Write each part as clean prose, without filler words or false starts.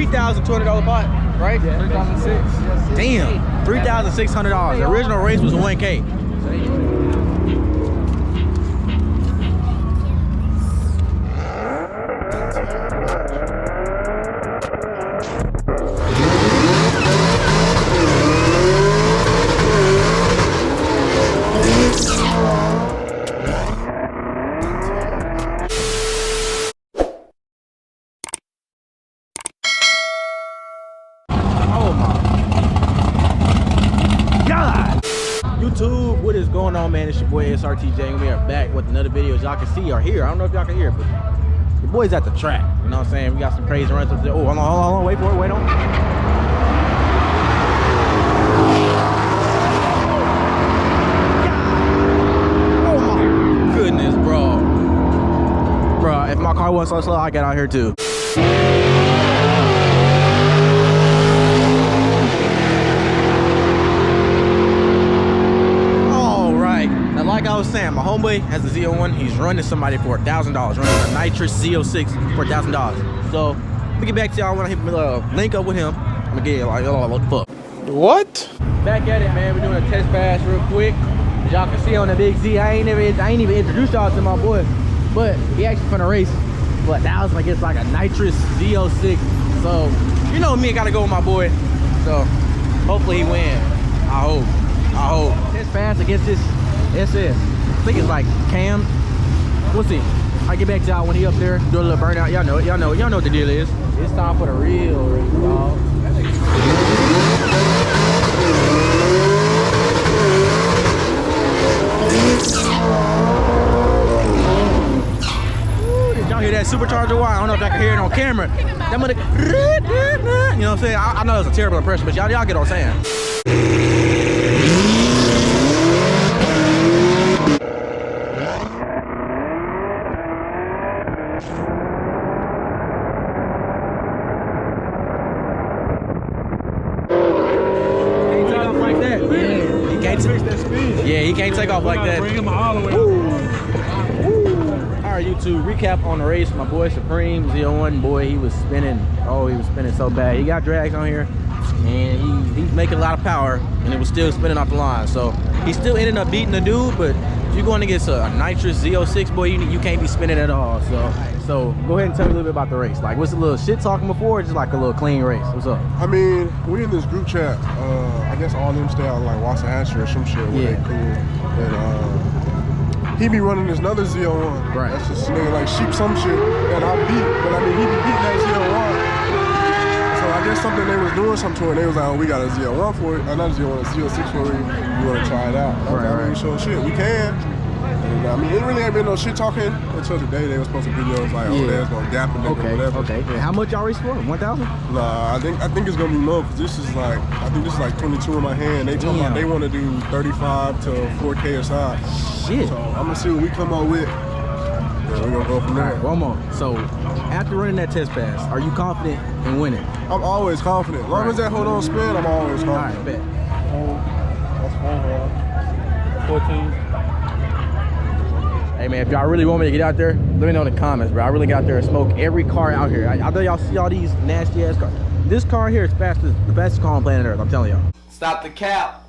$3,200 pot, right? Yeah, 3006. Damn, $3,600. The original race was 1K. YouTube, what is going on, man? It's your boy SRTJ, and we are back with another video. As y'all can see or hear, I don't know if y'all can hear, but the boy's at the track. You know what I'm saying? We got some crazy runs up there. Oh, hold on, wait for it, wait on. Oh my goodness, bro. Bro, if my car wasn't so slow, I'd get out here too. Like I was saying, my homeboy has a ZL1. He's running somebody for $1,000, running a nitrous Z06 for $1,000. So let me get back to y'all when I link up with him. I'm gonna get like, oh, what the fuck? What? Back at it, man. We're doing a test pass real quick. As y'all can see on the big Z, I ain't even introduced y'all to my boy, but he actually finna race for $1,000. Like it's like a nitrous Z06. So you know me, I gotta go with my boy. So hopefully he wins. I hope. Test pass against this SS. I think it's like Cam. We'll see. I'll get back to y'all when he up there, do a little burnout. Y'all know it. Y'all know what the deal is. It's time for the real race, dog. Did y'all hear that supercharger wire? I don't know if y'all can hear it on camera. That mother, you know what I'm saying? I know it's a terrible impression, but y'all get what I'm saying. Yeah, he can't take off like that. Bring him all the way up. Alright, YouTube, recap on the race. My boy Supreme, ZL1 boy, he was spinning so bad. He got drags on here, and he's making a lot of power, and it was still spinning off the line. So he still ended up beating the dude, but if you're going against a nitrous Z06, boy, you can't be spinning at all. So go ahead and tell me a little bit about the race. Like, what's a little shit talking before, or just like a little clean race? What's up? I mean, we in this group chat. I guess all of them stay out like Waxahachie or some shit where they cool. And he be running this another ZL1. Right. That's just nigga like sheep some shit that I beat, but I mean he be beating that ZL1. So I guess something they was doing something to it. They was like, oh, we got a ZL1 for it, another ZL1, a Z06 for it. You want to try it out? Right. So shit, we can. And, I mean, it really ain't been no shit talking until today. They was posting videos like, oh, they was gonna gap and whatever. Okay. And how much y'all race for? 1,000? Nah, I think it's gonna be more because this is like, I think this is like 22 in my hand. They talking about they want to do 35 to 4K a side. Shit. So I'm gonna see what we come up with. Yeah, we're gonna go from there. All right, one more. So after running that test pass, are you confident in winning? I'm always confident. As long as that hold on spin, I'm always confident. All right, bet. That's 14. Hey man, if y'all really want me to get out there, let me know in the comments, bro. I really got out there and smoke every car out here. I know y'all see all these nasty ass cars. This car here is the fastest car on planet Earth, I'm telling y'all. Stop the cap.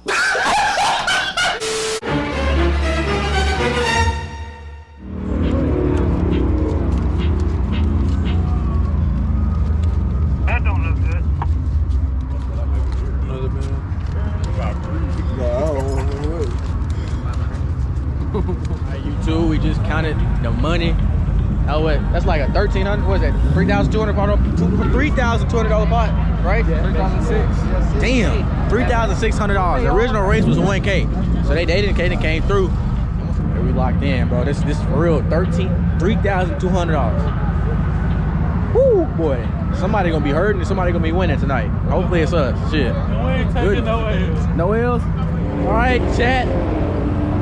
That don't look good. Another man. Alright, YouTube, we just counted the money. Oh, what? That's like a 1,300. What is that? $3,200 pot? $3,200 pot, right? Yeah, 3006. Damn, $3,600. The original race was 1K, so they came through. And we locked in, bro. This is for real. $3,200. Woo, boy. Somebody gonna be hurting and somebody gonna be winning tonight. Hopefully it's us. Shit. We ain't taking no L's. No L's? All right, chat.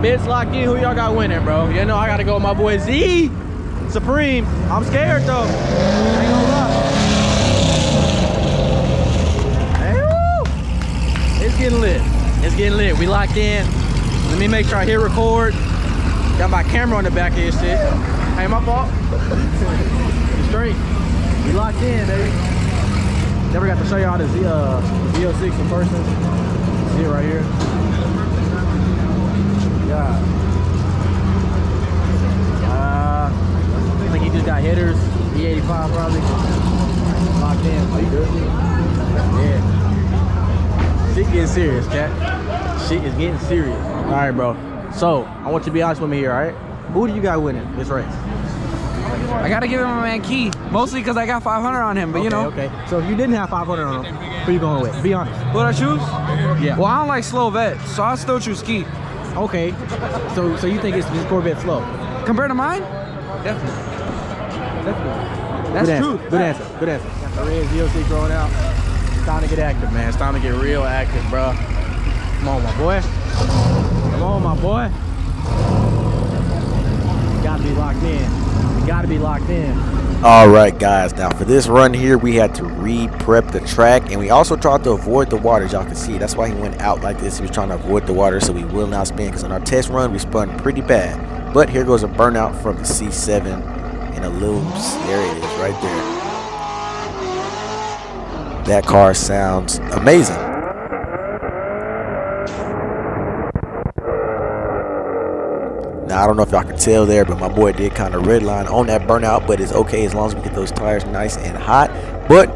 Bids locked in. Who y'all got winning, bro? You know I gotta go with my boy Z Supreme. I'm scared though. I ain't gonna lie. Hey, it's getting lit. It's getting lit. We locked in. Let me make sure I hit record. Got my camera on the back of this shit. Hey, my fault. You straight. We locked in, baby. Never got to show y'all the Z06 in person. See it right here. Yeah. I think he just got hitters. E85 probably. Locked in. Are you good? Yeah. Shit getting serious, cat. Shit is getting serious. All right, bro. So I want you to be honest with me here, all right? Who do you got winning this race? I gotta give him my man Key, mostly because I got 500 on him. But okay, you know, okay. So if you didn't have 500 on him, who you going with? Be honest. who would I choose? Yeah. Well, I don't like slow vets, so I'll still choose Key. Okay. So you think it's this Corvette slow? Compared to mine? Definitely. That's Good true. answer. Good answer. Good answer. Got the red Z06 growing out. It's time to get active, man. It's time to get real active, bro. Come on, my boy. Come on, my boy. You gotta be locked in. You gotta be locked in. All right, guys. Now for this run here, we had to re-prep the track, and we also tried to avoid the water. As y'all can see, that's why he went out like this. He was trying to avoid the water, so we will not spin. Because on our test run, we spun pretty bad. But here goes a burnout from the C7 in a loops. There it is, right there. That car sounds amazing. Now, I don't know if y'all can tell there, but my boy did kind of redline on that burnout, but it's okay as long as we get those tires nice and hot. But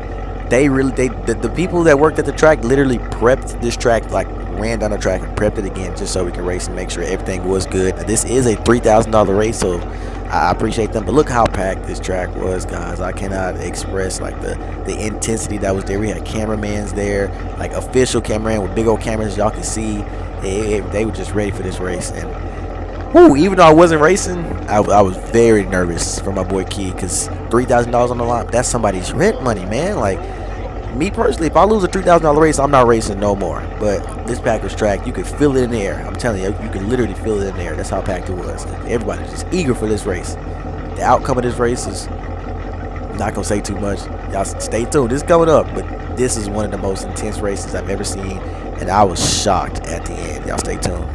the people that worked at the track literally prepped this track, like ran down the track and prepped it again just so we can race and make sure everything was good. Now, this is a $3,000 race, so I appreciate them. But look how packed this track was, guys. I cannot express like the intensity that was there. We had cameramans there, like official cameraman with big old cameras. Y'all can see they were just ready for this race. And even though I wasn't racing, I was very nervous for my boy Key, because $3,000 on the line, that's somebody's rent money, man. Like, me personally, if I lose a $3,000 race, I'm not racing no more. But this Packers track, you could feel it in the air. I'm telling you, you could literally feel it in the air. That's how packed it was. Everybody was just eager for this race. The outcome of this race is, I'm not going to say too much. Y'all stay tuned. This is coming up. But this is one of the most intense races I've ever seen. And I was shocked at the end. Y'all stay tuned.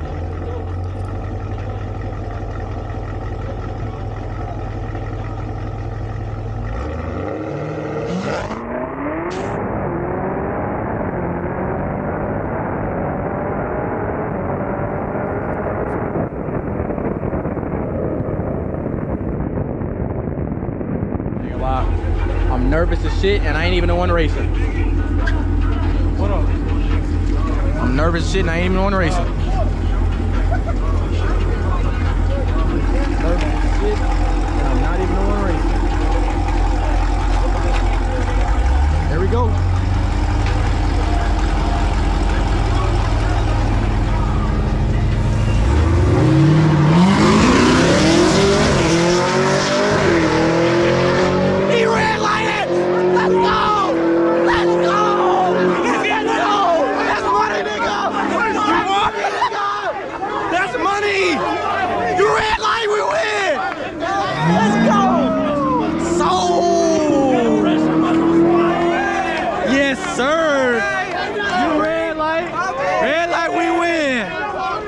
I'm nervous as shit, and I ain't even the one racing. What up? I'm nervous as shit, and I ain't even the one racing. Nervous as shit, and I'm not even the one racing. There we go.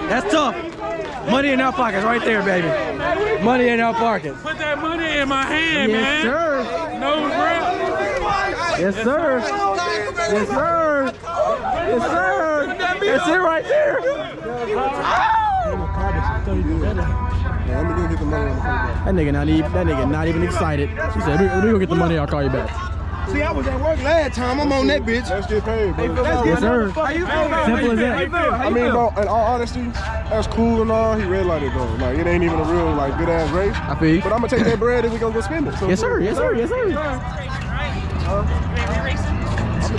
That's tough. Money in our pockets right there, baby. Money in our pockets. Put that money in my hand, Yes, man. sir. No rep. Yes, sir. Yes, sir. Yes, sir. That's it right there. Let me go get the money on the paper. That nigga not even excited. He said, let me go get the money, I'll call you back. See, I was at work last time. I'm on that bitch. Let's get paid, bro. Yes, sir. How you feel? Simple as that. I mean, bro, in all honesty, that's cool and all. He redlighted though. Like, it ain't even a real, like, good ass race. I feel you. But I'm gonna take that bread and we gonna go spend it. So Yes, sir. Yes, sir. Yes, sir.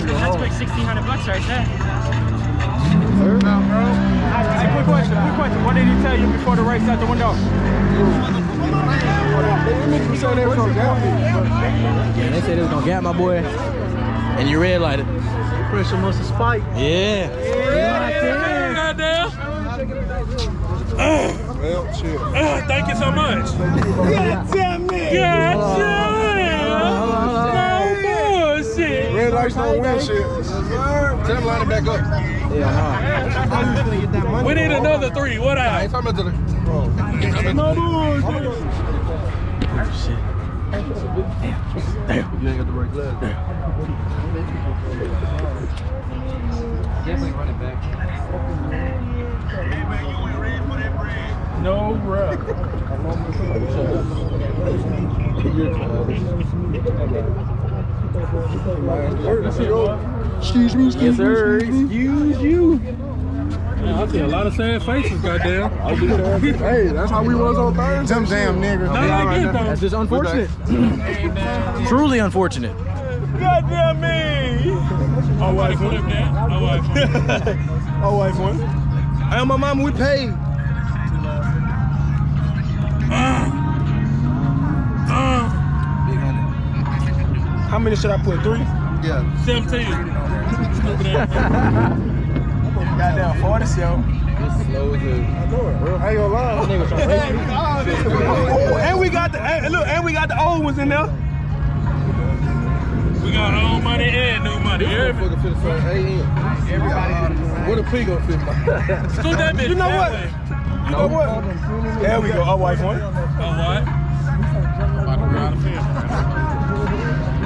That's like $1,600 right there. Hey, quick question. What did he tell you before the race out the window? Yeah, they said it was gonna gap my boy, and you red lighted. Pressure must have spiked. Yeah. Goddamn. Well, shit. Thank you so much. Goddamn me. Goddamn. No bullshit. Red lights don't win shit. Tell him line it back up. Yeah, We need another 3. What I else? ain't talking about the. Shit. Damn. You ain't got the right glass. No, bro. Excuse me, excuse Yes, sir. me, excuse me. Excuse you. Man, I see a lot of sad faces, goddamn. Hey, that's how we was on Thursday. Them damn niggas. No, I get That's them. just unfortunate. Truly unfortunate. Goddamn me. My wife won. My wife won. My wife won. I and my mama, we paid. How many should I put? 3? Yeah. 17. Stupid ass. Goddamn 40, yo. I ain't gonna lie. Oh, and we got the look, and we got the old ones in there. We got old money and new money. You hear me? What a pig gonna fit my Scoot that bitch You know that what? way. You know what? There we go. Our wife won. Oh, what?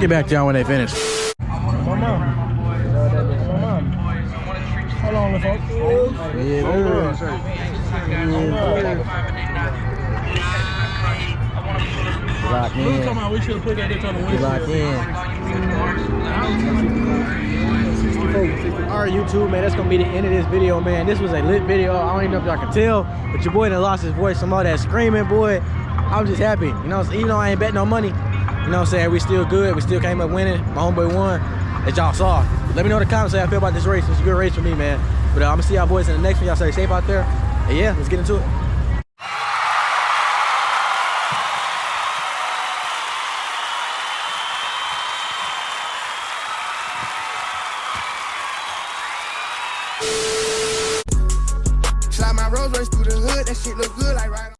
Get back to y'all when they finish. My mom. Hold on, folks. Lock We were in. talking about we should have put that bitch on the windshield. Lock in. Alright, YouTube, man, that's gonna be the end of this video, man. This was a lit video. I don't even know if y'all can tell, but your boy done lost his voice from all that screaming, boy. I'm just happy, you know, even though I ain't bet no money, you know what I'm saying, we still good, we still came up winning. My homeboy won, as y'all saw. Let me know in the comments how y'all feel about this race. It's a good race for me, man. But I'm gonna see y'all boys in the next one. Y'all stay safe out there. And yeah, let's get into it. Slide my Rolls Royce through the hood, that shit look good like right